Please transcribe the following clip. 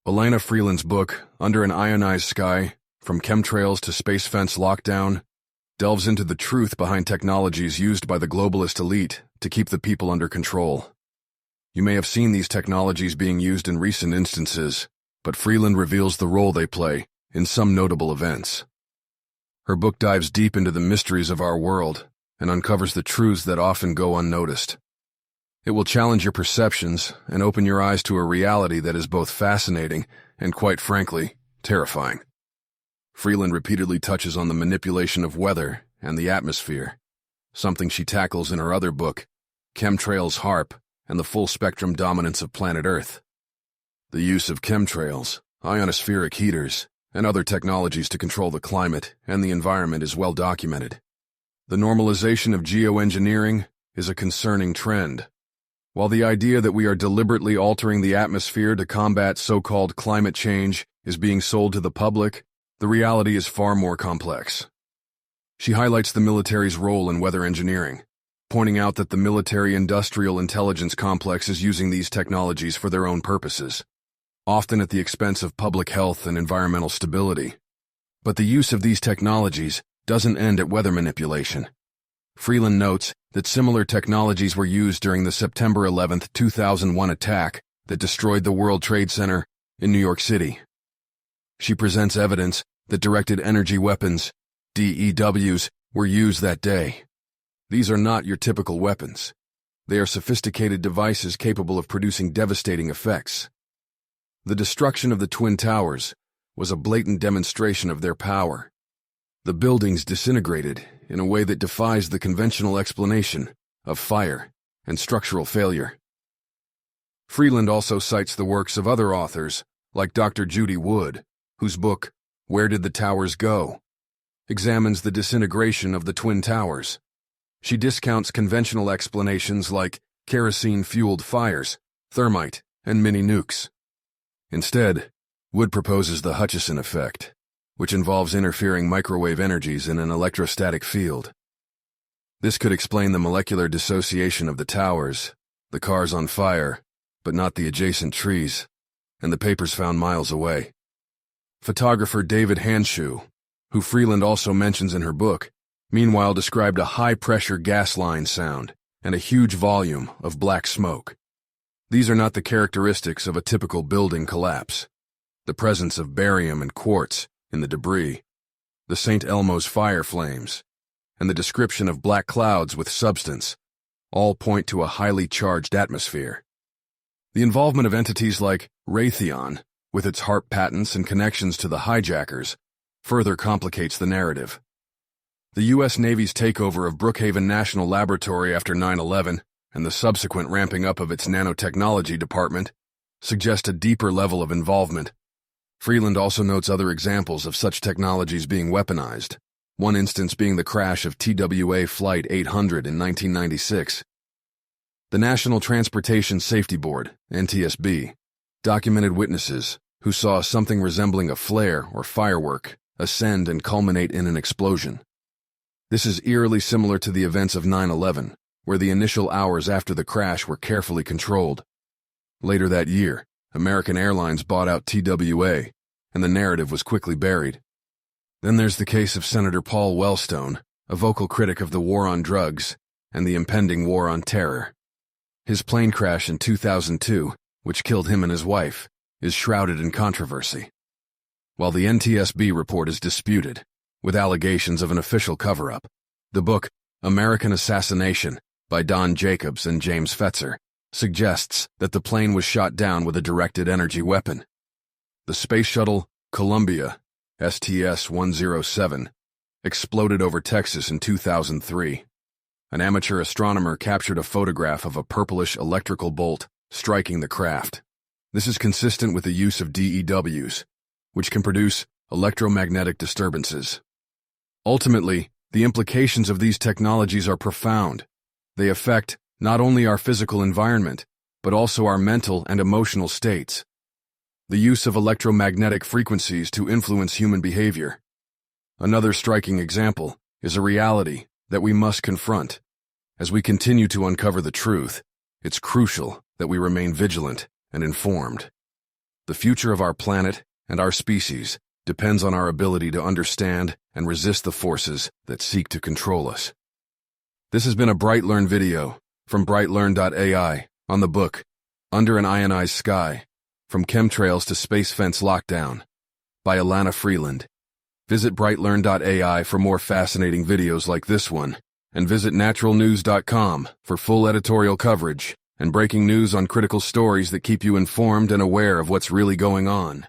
Elana Freeland's book, Under an Ionized Sky, From Chemtrails to Space Fence Lockdown, delves into the truth behind technologies used by the globalist elite to keep the people under control. You may have seen these technologies being used in recent instances, but Freeland reveals the role they play in some notable events. Her book dives deep into the mysteries of our world and uncovers the truths that often go unnoticed. It will challenge your perceptions and open your eyes to a reality that is both fascinating and, quite frankly, terrifying. Freeland repeatedly touches on the manipulation of weather and the atmosphere, something she tackles in her other book, Chemtrails, HAARP, and the Full-Spectrum Dominance of Planet Earth. The use of chemtrails, ionospheric heaters, and other technologies to control the climate and the environment is well documented. The normalization of geoengineering is a concerning trend. While the idea that we are deliberately altering the atmosphere to combat so-called climate change is being sold to the public, the reality is far more complex. She highlights the military's role in weather engineering, pointing out that the military-industrial intelligence complex is using these technologies for their own purposes, often at the expense of public health and environmental stability. But the use of these technologies doesn't end at weather manipulation. Freeland notes that similar technologies were used during the September 11, 2001 attack that destroyed the World Trade Center in New York City. She presents evidence that directed energy weapons, DEWs, were used that day. These are not your typical weapons. They are sophisticated devices capable of producing devastating effects. The destruction of the Twin Towers was a blatant demonstration of their power. The buildings disintegrated in a way that defies the conventional explanation of fire and structural failure. Freeland also cites the works of other authors, like Dr. Judy Wood, whose book, Where Did the Towers Go?, examines the disintegration of the Twin Towers. She discounts conventional explanations like kerosene-fueled fires, thermite, and mini-nukes. Instead, Wood proposes the Hutchison effect, which involves interfering microwave energies in an electrostatic field. This could explain the molecular dissociation of the towers, the cars on fire, but not the adjacent trees, and the papers found miles away. Photographer David Hanshu, who Freeland also mentions in her book, meanwhile described a high-pressure gas line sound and a huge volume of black smoke. These are not the characteristics of a typical building collapse. The presence of barium and quartz in the debris, the St. Elmo's fire flames, and the description of black clouds with substance all point to a highly charged atmosphere. The involvement of entities like Raytheon, with its HAARP patents and connections to the hijackers, further complicates the narrative. The U.S. Navy's takeover of Brookhaven National Laboratory after 9/11 and the subsequent ramping up of its nanotechnology department suggest a deeper level of involvement. Freeland also notes other examples of such technologies being weaponized, one instance being the crash of TWA Flight 800 in 1996. The National Transportation Safety Board, NTSB, documented witnesses who saw something resembling a flare or firework ascend and culminate in an explosion. This is eerily similar to the events of 9/11, where the initial hours after the crash were carefully controlled. Later that year, American Airlines bought out TWA, and the narrative was quickly buried. Then there's the case of Senator Paul Wellstone, a vocal critic of the war on drugs and the impending war on terror. His plane crash in 2002, which killed him and his wife, is shrouded in controversy. While the NTSB report is disputed, with allegations of an official cover-up, the book American Assassination by Don Jacobs and James Fetzer suggests that the plane was shot down with a directed energy weapon. The space shuttle Columbia, STS-107, exploded over Texas in 2003. An amateur astronomer captured a photograph of a purplish electrical bolt striking the craft. This is consistent with the use of DEWs, which can produce electromagnetic disturbances. Ultimately, the implications of these technologies are profound. They affect not only our physical environment, but also our mental and emotional states. The use of electromagnetic frequencies to influence human behavior. Another striking example is a reality that we must confront. As we continue to uncover the truth, it's crucial that we remain vigilant and informed. The future of our planet and our species depends on our ability to understand and resist the forces that seek to control us. This has been a BrightLearn video from BrightLearn.ai on the book Under an Ionized Sky, From Chemtrails to Space Fence Lockdown by Elana Freeland. Visit BrightLearn.ai for more fascinating videos like this one, and visit naturalnews.com for full editorial coverage and breaking news on critical stories that keep you informed and aware of what's really going on.